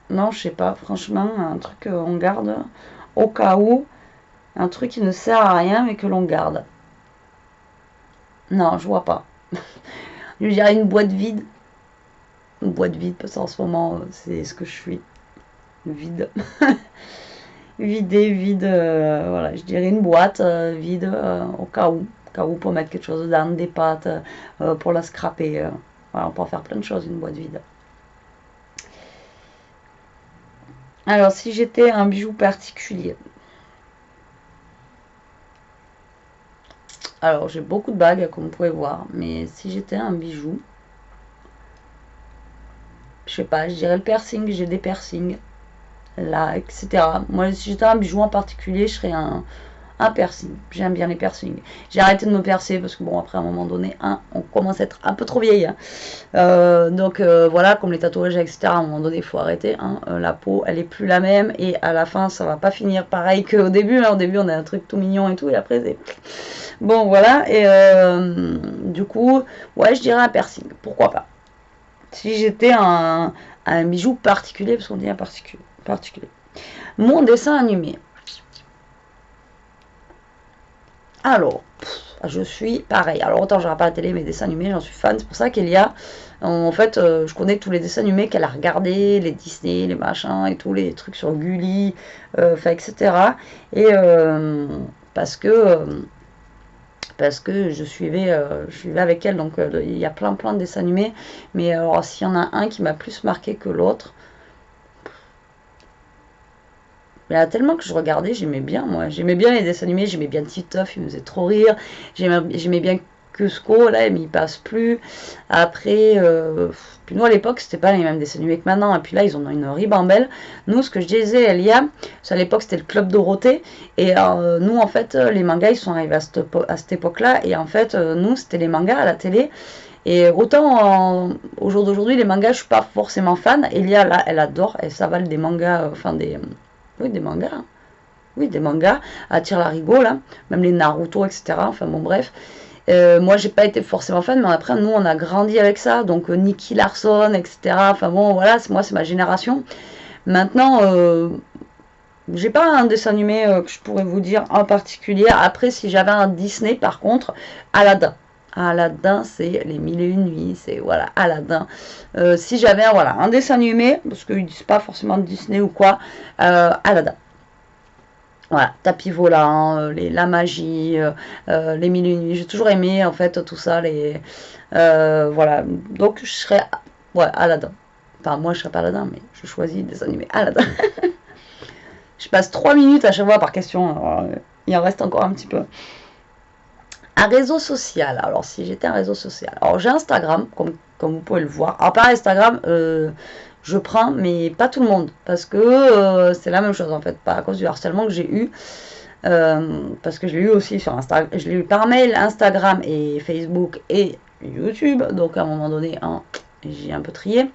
A: Non, je sais pas. Franchement, un truc qu'on garde au cas où. Un truc qui ne sert à rien mais que l'on garde. Non, je vois pas. Je dirais une boîte vide. Une boîte vide, parce qu'en ce moment, c'est ce que je suis. Vide. Vide, voilà. Je dirais une boîte vide au cas où. cas où pour mettre quelque chose dans des pâtes, pour la scraper. Voilà, on peut en faire plein de choses, une boîte vide. Alors, si j'étais un bijou particulier. Alors, j'ai beaucoup de bagues, comme vous pouvez voir. Mais si j'étais un bijou, je sais pas, je dirais le piercing. J'ai des piercings, là, etc. Moi, si j'étais un bijou en particulier, je serais un piercing. J'aime bien les piercings. J'ai arrêté de me percer parce que bon, après à un moment donné, on commence à être un peu trop vieille. Donc voilà, comme les tatouages, etc. À un moment donné, il faut arrêter. La peau, elle est plus la même et à la fin, ça va pas finir pareil qu'au début. Au début, on a un truc tout mignon et tout, et après, c'est bon, voilà. Et du coup, ouais, je dirais un piercing. Pourquoi pas? Si j'étais un bijou particulier, parce qu'on dit un particulier. Mon dessin animé. Alors, je suis pareil. Alors, autant je regarde pas la télé, mais dessins animés, j'en suis fan. C'est pour ça qu'il y a, en fait, je connais tous les dessins animés qu'elle a regardés, les Disney, les machins et tous les trucs sur Gulli, enfin, etc. Et parce que je suivais avec elle, donc il y a plein de dessins animés. Mais alors, s'il y en a un qui m'a plus marqué que l'autre, mais là, tellement que je regardais, j'aimais bien, moi. J'aimais bien les dessins animés, j'aimais bien Titeuf, il me faisait trop rire. J'aimais bien Cusco, là, mais il passe plus. Après, puis nous, à l'époque, c'était pas les mêmes dessins animés que maintenant. Et puis là, ils en ont une ribambelle. Nous, ce que je disais, Elia, à l'époque, c'était le Club Dorothée. Et nous, en fait, les mangas, ils sont arrivés à cette époque-là. Et en fait, nous, c'était les mangas à la télé. Et autant au jour d'aujourd'hui, les mangas, je suis pas forcément fan. Elia, là, elle adore, elle s'avale des mangas, enfin des... Oui, des mangas. Oui, des mangas à tire-larigot, là. Même les Naruto, etc. Enfin, bon, bref. Moi, j'ai pas été forcément fan, mais après, nous, on a grandi avec ça. Donc, Nicky Larson, etc. Enfin, bon, voilà, moi, c'est ma génération. Maintenant, j'ai pas un dessin animé que je pourrais vous dire en particulier. Après, si j'avais un Disney, par contre, Aladdin. Aladdin, c'est les mille et une nuits, c'est voilà, Aladdin. Si j'avais voilà, un dessin animé, parce qu'ils disent pas forcément de Disney ou quoi, Aladdin. Voilà, tapis volant, la magie, les mille et une nuits. J'ai toujours aimé en fait tout ça. Voilà, donc je serais ouais, Aladdin. Enfin, moi je serais pas Aladdin, mais je choisis des animés Aladdin. Je passe 3 minutes à chaque fois par question. Alors, il en reste encore un petit peu. Un réseau social. Alors, si j'étais un réseau social. Alors, j'ai Instagram, comme vous pouvez le voir. Alors, par Instagram, je prends, mais pas tout le monde. Parce que c'est la même chose, en fait. Pas à cause du harcèlement que j'ai eu. Parce que je l'ai eu aussi sur Instagram. Je l'ai eu par mail, Instagram et Facebook et YouTube. Donc, à un moment donné, j'ai un peu trié.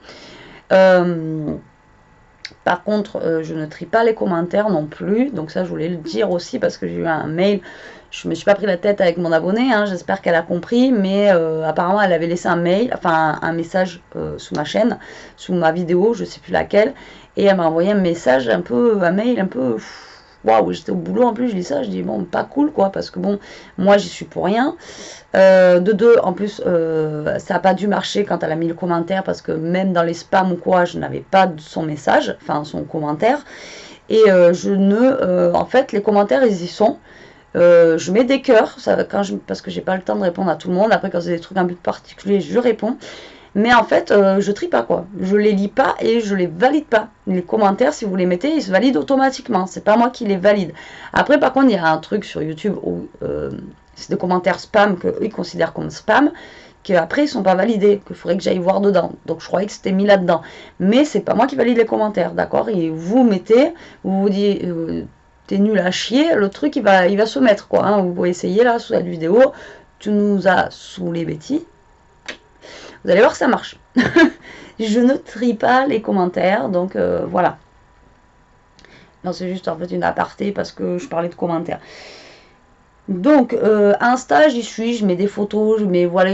A: Par contre, je ne trie pas les commentaires non plus. Donc, ça, je voulais le dire aussi parce que j'ai eu un mail. Je me suis pas pris la tête avec mon abonnée, j'espère qu'elle a compris, mais apparemment elle avait laissé un mail, enfin un message sous ma chaîne, sous ma vidéo, je sais plus laquelle, et elle m'a envoyé un message un mail un peu, waouh, j'étais au boulot en plus, je lis ça, je dis bon, pas cool quoi, parce que bon, moi j'y suis pour rien. De deux, en plus, ça n'a pas dû marcher quand elle a mis le commentaire, parce que même dans les spams ou quoi, je n'avais pas son message, enfin son commentaire, et en fait, les commentaires ils y sont. Je mets des cœurs parce que j'ai pas le temps de répondre à tout le monde. Après, quand c'est des trucs un peu particuliers, je réponds. Mais en fait, je trie pas quoi. Je les lis pas et je les valide pas. Les commentaires, si vous les mettez, ils se valident automatiquement. C'est pas moi qui les valide. Après, par contre, il y a un truc sur YouTube où c'est des commentaires spam qu'ils considèrent comme spam, qu'après ils sont pas validés, qu'il faudrait que j'aille voir dedans. Donc je croyais que c'était mis là-dedans. Mais c'est pas moi qui valide les commentaires, d'accord? Et vous mettez, vous dites. T'es nul à chier, le truc il va se mettre quoi. Vous pouvez essayer là sous cette vidéo, tu nous as saoulé Betty. Vous allez voir que ça marche. Je ne trie pas les commentaires, donc voilà. Non, c'est juste en fait une aparté parce que je parlais de commentaires. Donc Insta, j'y suis, je mets des photos, je mets voilà.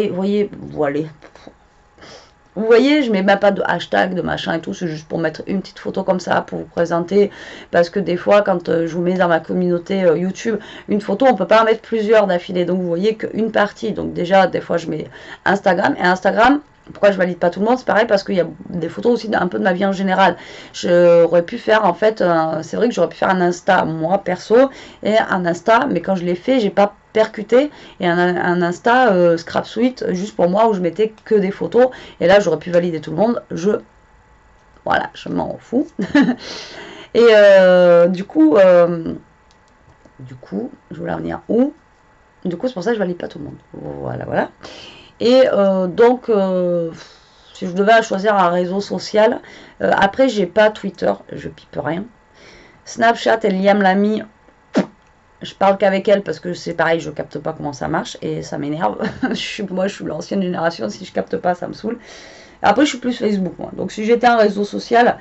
A: Vous voyez, je mets même pas de hashtag, de machin et tout, c'est juste pour mettre une petite photo comme ça, pour vous présenter, parce que des fois, quand je vous mets dans ma communauté YouTube une photo, on peut pas en mettre plusieurs d'affilée, donc vous voyez qu'une partie, donc déjà, des fois, je mets Instagram, et Instagram, pourquoi je valide pas tout le monde, c'est pareil, parce qu'il y a des photos aussi un peu de ma vie en général. J'aurais pu faire, en fait, c'est vrai que j'aurais pu faire un Insta, moi, perso, et un Insta, mais quand je l'ai fait, j'ai pas percuté, et un Insta Scrap Suite juste pour moi où je mettais que des photos, et là j'aurais pu valider tout le monde, voilà, je m'en fous. Et du coup, je voulais en venir où? Du coup, c'est pour ça que je valide pas tout le monde. Voilà, voilà. Et si je devais choisir un réseau social, après, j'ai pas Twitter, je pipe rien. Snapchat, Liam l'a mis. Je parle qu'avec elle parce que c'est pareil, je capte pas comment ça marche et ça m'énerve. Moi, je suis l'ancienne génération, si je capte pas, ça me saoule. Après, je suis plus Facebook, moi. Donc, si j'étais un réseau social,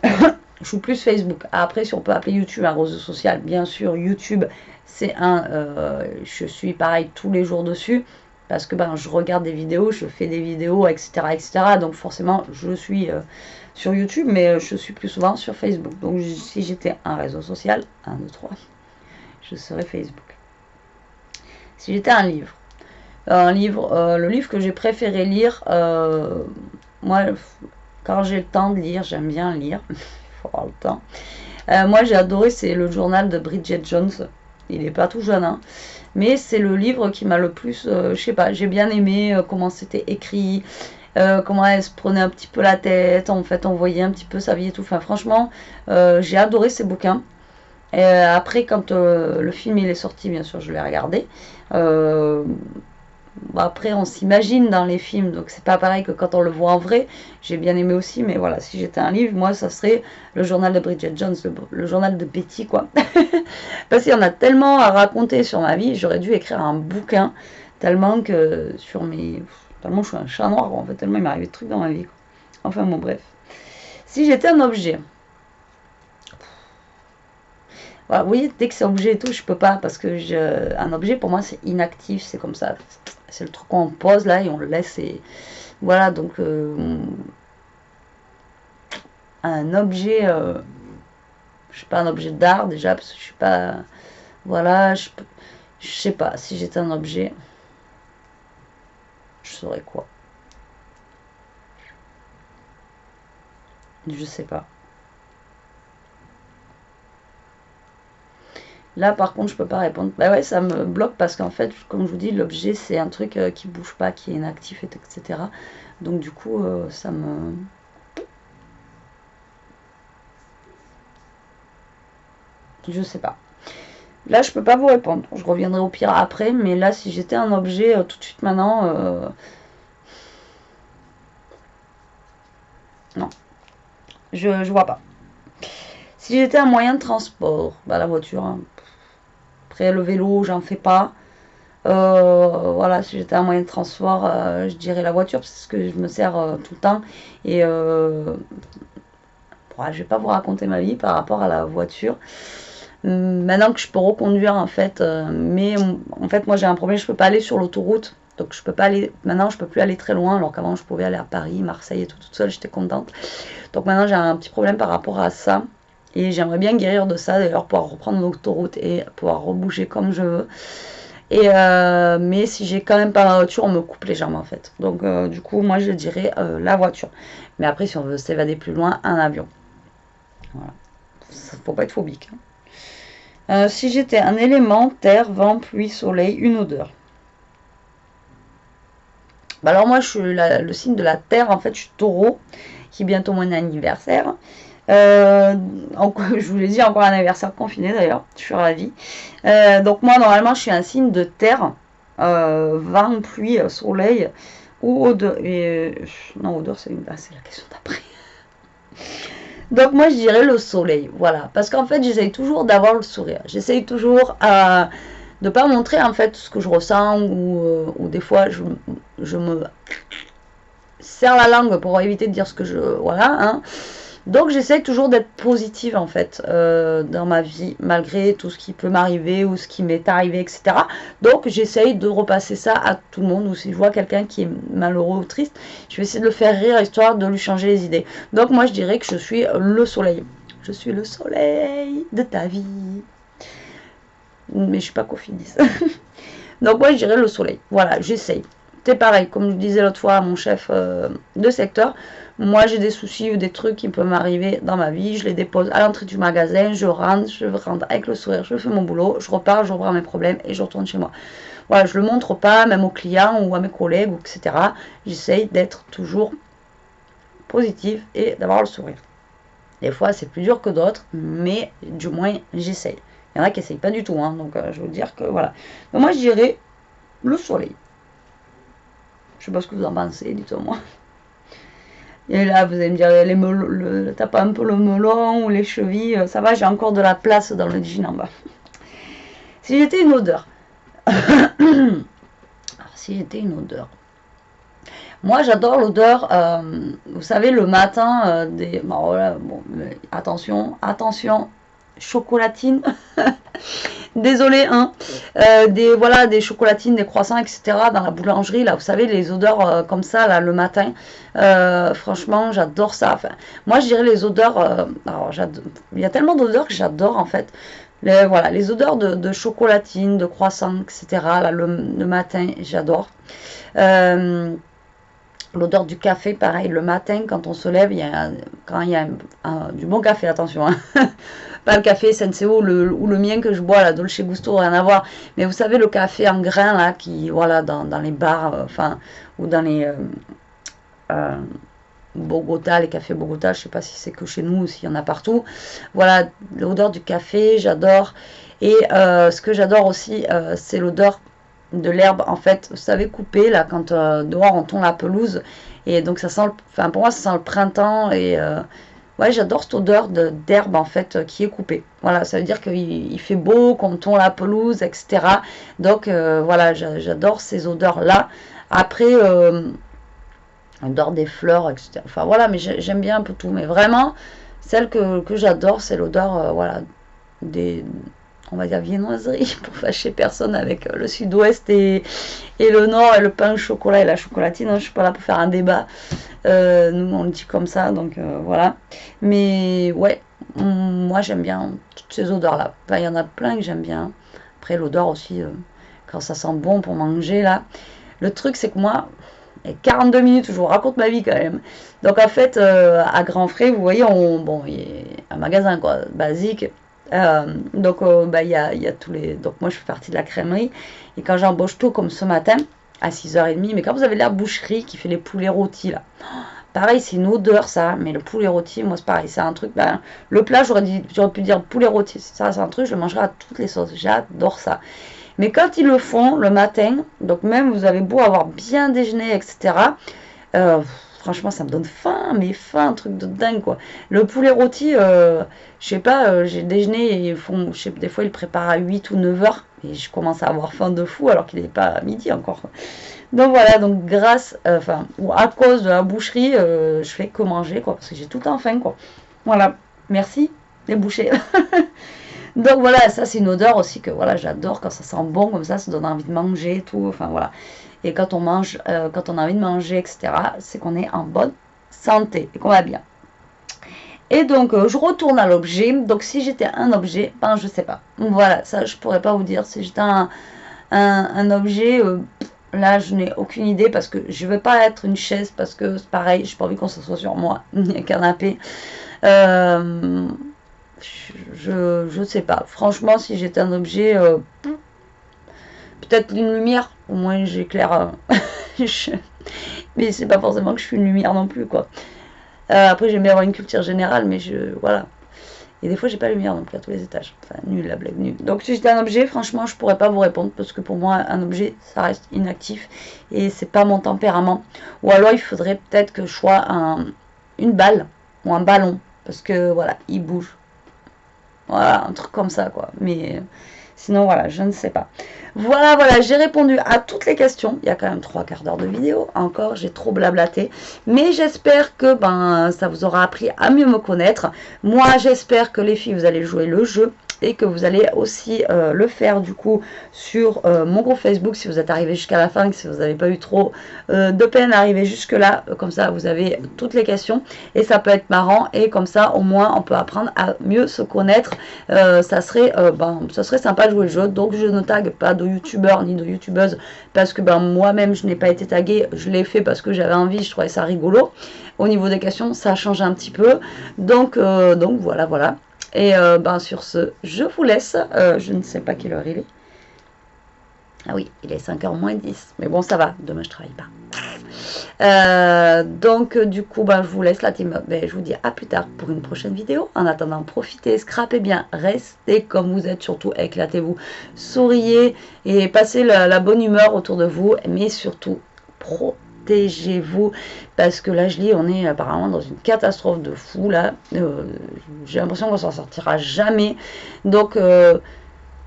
A: je suis plus Facebook. Après, si on peut appeler YouTube un réseau social, bien sûr, YouTube, c'est je suis pareil tous les jours dessus. Parce que je regarde des vidéos, je fais des vidéos, etc. etc. Donc forcément, je suis sur YouTube, mais je suis plus souvent sur Facebook. Donc si j'étais un réseau social, 1, 2, 3, je serais Facebook. Si j'étais un livre, le livre que j'ai préféré lire, moi, quand j'ai le temps de lire, j'aime bien lire, il faut avoir le temps. Moi, j'ai adoré, c'est le journal de Bridget Jones. Il n'est pas tout jeune, hein. Mais c'est le livre qui m'a le plus, je sais pas, j'ai bien aimé comment c'était écrit, comment elle se prenait un petit peu la tête, en fait on voyait un petit peu sa vie et tout. Enfin franchement, j'ai adoré ces bouquins. Et après quand le film il est sorti, bien sûr je l'ai regardé. Après on s'imagine dans les films, donc c'est pas pareil que quand on le voit en vrai. J'ai bien aimé aussi, mais voilà, si j'étais un livre, moi ça serait le journal de Bridget Jones, le journal de Betty quoi. Parce qu'il y en a tellement à raconter sur ma vie, j'aurais dû écrire un bouquin, tellement que tellement je suis un chat noir, en fait, tellement il m'est arrivé de trucs dans ma vie, quoi. Enfin bon bref. Si j'étais un objet, voilà, vous voyez, dès que c'est objet et tout, je peux pas, parce que un objet pour moi c'est inactif, c'est comme ça, c'est le truc qu'on pose là et on le laisse, et voilà, donc un objet, je sais pas, un objet d'art déjà, parce que je suis pas, voilà, je sais pas, si j'étais un objet, je saurais quoi, je sais pas. Là, par contre, je peux pas répondre. Bah ouais, ça me bloque parce qu'en fait, comme je vous dis, l'objet, c'est un truc qui bouge pas, qui est inactif, etc. Donc, du coup, ça me... Je sais pas. Là, je peux pas vous répondre. Je reviendrai au pire après. Mais là, si j'étais un objet, tout de suite maintenant... non. Je vois pas. Si j'étais un moyen de transport, bah la voiture, hein. Après, le vélo, j'en fais pas. Voilà, si j'étais un moyen de transport, je dirais la voiture, parce que je me sers tout le temps. Et je vais pas vous raconter ma vie par rapport à la voiture. Maintenant que je peux reconduire, en fait, mais en fait, moi j'ai un problème, je peux pas aller sur l'autoroute. Donc je peux pas aller, maintenant je peux plus aller très loin, alors qu'avant je pouvais aller à Paris, Marseille et tout, toute seule, j'étais contente. Donc maintenant j'ai un petit problème par rapport à ça. Et j'aimerais bien guérir de ça, d'ailleurs, pouvoir reprendre l'autoroute et pouvoir rebouger comme je veux. Et mais si j'ai quand même pas la voiture, on me coupe les jambes en fait. Donc du coup, moi je dirais la voiture. Mais après, si on veut s'évader plus loin, un avion. Voilà. Faut pas être phobique, hein. Si j'étais un élément, terre, vent, pluie, soleil, une odeur. Bah alors moi, je suis le signe de la terre, en fait, je suis taureau, qui est bientôt mon anniversaire. Je vous l'ai dit, encore un anniversaire confiné d'ailleurs, je suis ravie. Donc moi normalement je suis un signe de terre, vent, pluie, soleil ou odeur. Non, odeur c'est la question d'après. Donc moi je dirais le soleil, voilà, parce qu'en fait j'essaye toujours d'avoir le sourire, j'essaye toujours de pas montrer en fait ce que je ressens, ou des fois je me serre la langue pour éviter de dire ce que je... Voilà, hein. Donc j'essaie toujours d'être positive en fait dans ma vie, malgré tout ce qui peut m'arriver ou ce qui m'est arrivé, etc. Donc j'essaye de repasser ça à tout le monde, ou si je vois quelqu'un qui est malheureux ou triste, je vais essayer de le faire rire, histoire de lui changer les idées. Donc moi je dirais que je suis le soleil. Je suis le soleil de ta vie. Mais je suis pas cofidis. Donc moi je dirais le soleil. Voilà, j'essaye. c'est pareil, comme je disais l'autre fois à mon chef de secteur, moi j'ai des soucis ou des trucs qui peuvent m'arriver dans ma vie, je les dépose à l'entrée du magasin, je rentre avec le sourire, je fais mon boulot, je repars, je reprends mes problèmes et je retourne chez moi. Voilà, je le montre pas, même aux clients ou à mes collègues, etc. J'essaye d'être toujours positive et d'avoir le sourire. Des fois c'est plus dur que d'autres, mais du moins j'essaye. Il y en a qui n'essayent pas du tout, hein, donc je veux dire que voilà. Donc moi je dirais le soleil. Je sais pas ce que vous en pensez, dites-moi. Et là, vous allez me dire, t'as pas un peu le melon ou les chevilles, ça va, j'ai encore de la place dans le jean en bas. Si j'étais une odeur. Alors, si j'étais une odeur. Moi, j'adore l'odeur, vous savez, le matin, bon, voilà, bon, attention, chocolatine. Désolé, hein. Voilà, des chocolatines, des croissants, etc. dans la boulangerie, là, vous savez, les odeurs comme ça, là, le matin. Franchement, j'adore ça. Enfin, moi, je dirais les odeurs. Alors, il y a tellement d'odeurs que j'adore, en fait. Voilà, les odeurs de chocolatine, de croissants, etc. Là, le matin, j'adore. L'odeur du café, pareil, le matin, quand on se lève, quand il y a du bon café, attention, hein. Pas le café Senseo ou le mien que je bois, la Dolce Gusto, rien à voir. Mais vous savez, le café en grains, là, qui, voilà, dans les bars, enfin, ou dans les Bogota, les cafés Bogota, je sais pas si c'est que chez nous ou s'il y en a partout. Voilà, l'odeur du café, j'adore. Et ce que j'adore aussi, c'est l'odeur de l'herbe, en fait, vous savez, coupée, là, quand dehors on tond la pelouse. Et donc, ça sent, enfin, pour moi, ça sent le printemps et... ouais, j'adore cette odeur d'herbe en fait qui est coupée. Voilà, ça veut dire qu'il fait beau, qu'on tond la pelouse, etc. Donc voilà, j'adore ces odeurs-là. Après, l'odeur des fleurs, etc. Enfin voilà, mais j'aime bien un peu tout. Mais vraiment, celle que j'adore, c'est l'odeur, voilà, des, on va dire, viennoiseries, pour fâcher personne avec le sud-ouest et le nord, et le pain au chocolat et la chocolatine. Hein, je suis pas là pour faire un débat. Nous on le dit comme ça, donc voilà. Mais ouais, moi j'aime bien toutes ces odeurs là. Enfin, il y en a plein que j'aime bien. Après l'odeur aussi, quand ça sent bon pour manger là. Le truc c'est que moi, et 42 minutes, je vous raconte ma vie quand même. Donc en fait, à Grand Frais, vous voyez, bon, il y a un magasin quoi, basique. Donc bah, il y a tous les. Donc moi je fais partie de la crèmerie. Et quand j'embauche tôt comme ce matin, à 6h30, mais quand vous avez la boucherie qui fait les poulets rôtis là, pareil, c'est une odeur ça, mais le poulet rôti, moi c'est pareil, c'est un truc, ben, le plat j'aurais pu dire poulet rôti, ça c'est un truc, je le mangerai à toutes les sauces, j'adore ça. Mais quand ils le font le matin, donc même vous avez beau avoir bien déjeuné, etc., franchement ça me donne faim, mais faim, un truc de dingue quoi. Le poulet rôti, je sais pas, j'ai déjeuné et ils font, je sais, des fois ils le préparent à 8 ou 9h, et je commence à avoir faim de fou alors qu'il n'est pas à midi encore. Donc voilà, donc grâce, enfin, ou à cause de la boucherie, je fais que manger, quoi, parce que j'ai tout le temps faim, quoi. Voilà, merci les bouchers. Donc voilà, ça c'est une odeur aussi que voilà, j'adore quand ça sent bon comme ça donne envie de manger et tout, enfin voilà. Et quand on mange, quand on a envie de manger, etc., c'est qu'on est en bonne santé et qu'on va bien. Et donc, je retourne à l'objet. Donc, si j'étais un objet, ben, je sais pas. Voilà, ça, je pourrais pas vous dire. Si j'étais un objet, là, je n'ai aucune idée parce que je veux pas être une chaise parce que c'est pareil, j'ai pas envie qu'on s'assoie sur moi, ni un canapé. Je sais pas. Franchement, si j'étais un objet, peut-être une lumière. Au moins, j'éclaire. Mais c'est pas forcément que je suis une lumière non plus, quoi. Après, j'aime bien avoir une culture générale, mais voilà. Et des fois, j'ai pas la lumière non plus à tous les étages. Enfin, nul, la blague, nulle. Donc, si j'étais un objet, franchement, je pourrais pas vous répondre parce que pour moi, un objet, ça reste inactif et c'est pas mon tempérament. Ou alors, il faudrait peut-être que je sois une balle ou un ballon parce que voilà, il bouge. Voilà, un truc comme ça, quoi. Mais sinon, voilà, je ne sais pas. Voilà, j'ai répondu à toutes les questions. Il y a quand même 3/4 d'heure de vidéo. Encore, j'ai trop blablaté. Mais j'espère que ça vous aura appris à mieux me connaître. Moi, j'espère que les filles, vous allez jouer le jeu. Et que vous allez aussi le faire du coup sur mon groupe Facebook si vous êtes arrivé jusqu'à la fin, si vous n'avez pas eu trop de peine à arriver jusque là, comme ça vous avez toutes les questions et ça peut être marrant et comme ça au moins on peut apprendre à mieux se connaître. Ça serait sympa jouer le jeu, donc je ne tague pas de youtubeur ni de youtubeuse parce que ben, moi-même je n'ai pas été taguée, je l'ai fait parce que j'avais envie, je trouvais ça rigolo. Au niveau des questions, ça a changé un petit peu, donc voilà, voilà. Et ben, sur ce, je vous laisse, je ne sais pas quelle heure il est. Ah oui, il est 5h moins 10, mais bon ça va, demain je travaille pas. Donc du coup ben, je vous laisse la team, ben, je vous dis à plus tard pour une prochaine vidéo. En attendant, profitez, scrapez bien, restez comme vous êtes, surtout éclatez-vous, souriez et passez la bonne humeur autour de vous, mais surtout protégez-vous, parce que là je lis, on est apparemment dans une catastrophe de fou là, j'ai l'impression qu'on s'en sortira jamais, donc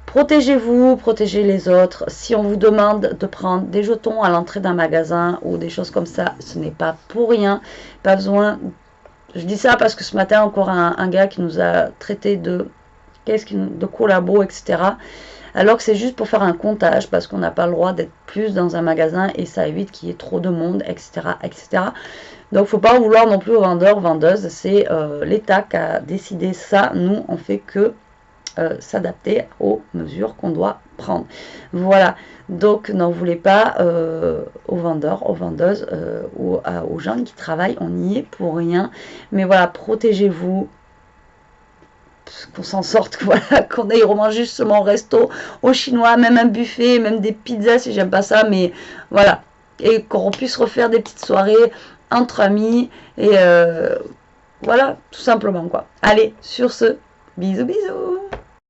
A: protégez-vous, protégez les autres. Si on vous demande de prendre des jetons à l'entrée d'un magasin ou des choses comme ça, ce n'est pas pour rien. Pas besoin. Je dis ça parce que ce matin, encore un gars qui nous a traité de collabo, etc. Alors que c'est juste pour faire un comptage parce qu'on n'a pas le droit d'être plus dans un magasin et ça évite qu'il y ait trop de monde, etc. etc. Donc, il ne faut pas en vouloir non plus aux vendeurs, vendeuses. C'est l'État qui a décidé ça. Nous, on fait que s'adapter aux mesures qu'on doit prendre. Voilà, donc n'en voulez pas aux vendeurs, aux vendeuses ou aux gens qui travaillent, on y est pour rien. Mais voilà, protégez-vous, qu'on s'en sorte, voilà, qu'on aille remanger justement au resto, au chinois, même un buffet, même des pizzas si j'aime pas ça, mais voilà, et qu'on puisse refaire des petites soirées entre amis, et voilà, tout simplement quoi. Allez, sur ce, bisous bisous.